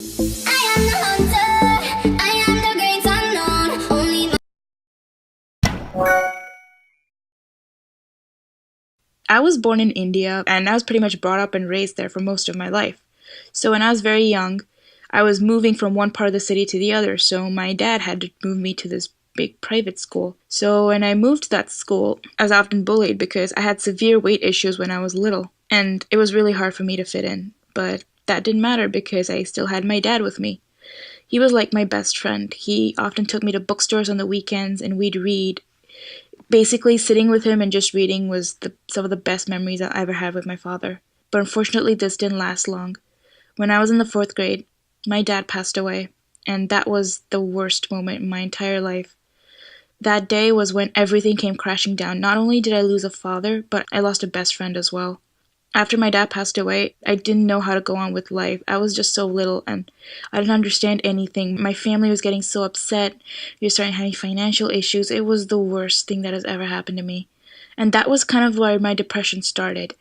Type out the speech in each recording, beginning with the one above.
I am the hunter, I am the great unknown. I was born in India and I was pretty much brought up and raised there for most of my life. So when I was very young, I was moving from one part of the city to the other, so my dad had to move me to this big private school. So when I moved to that school, I was often bullied because I had severe weight issues when I was little, and it was really hard for me to fit in. But that didn't matter because I still had my dad with me. He was like my best friend. He often took me to bookstores on the weekends and we'd read. Basically, sitting with him and just reading was some of the best memories I ever had with my father. But unfortunately, this didn't last long. When I was in the fourth grade, my dad passed away, and that was the worst moment in my entire life. That day was when everything came crashing down. Not only did I lose a father, but I lost a best friend as well. After my dad passed away, I didn't know how to go on with life. I was just so little and I didn't understand anything. My family was getting so upset. We were starting having financial issues. It was the worst thing that has ever happened to me. And that was kind of where my depression started.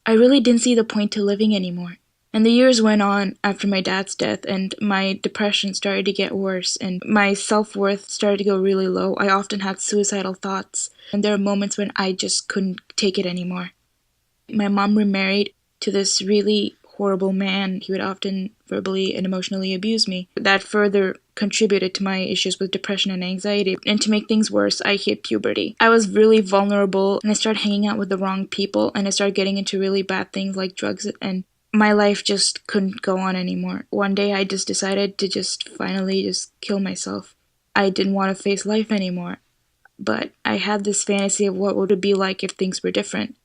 I really didn't see the point to living anymore. And the years went on after my dad's death, and my depression started to get worse, and my self worth started to go really low. I often had suicidal thoughts, and there were moments when I just couldn't take it anymore. My mom remarried to this really horrible man. He would often verbally and emotionally abuse me. That further contributed to my issues with depression and anxiety. And to make things worse, I hit puberty. I was really vulnerable and I started hanging out with the wrong people and I started getting into really bad things like drugs, and my life just couldn't go on anymore. One day I just decided to just finally just kill myself. I didn't want to face life anymore. But I had this fantasy of what would it be like if things were different.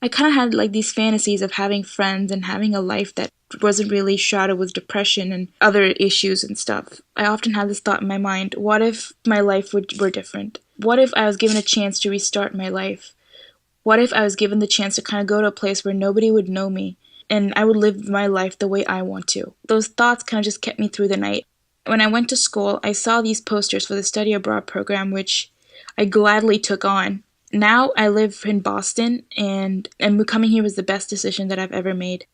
I kind of had like these fantasies of having friends and having a life that wasn't really shrouded with depression and other issues and stuff. I often had this thought in my mind, what if my life were different? What if I was given a chance to restart my life? What if I was given the chance to kind of go to a place where nobody would know me and I would live my life the way I want to? Those thoughts kind of just kept me through the night. When I went to school, I saw these posters for the study abroad program, which I gladly took on. Now I live in Boston, and coming here was the best decision that I've ever made.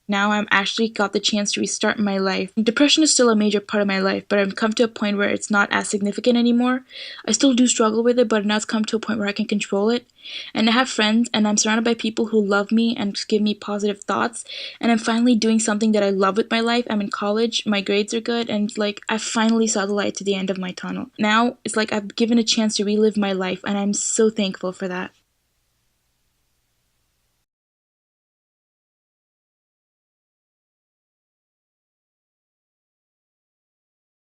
Now I'm actually got the chance to restart my life. Depression is still a major part of my life, but I've come to a point where it's not as significant anymore. I still do struggle with it, but now it's come to a point where I can control it. And I have friends, and I'm surrounded by people who love me and give me positive thoughts. And I'm finally doing something that I love with my life. I'm in college, my grades are good, and like I finally saw the light to the end of my tunnel. Now it's like I've given a chance to relive my life, and I'm so thankful for that.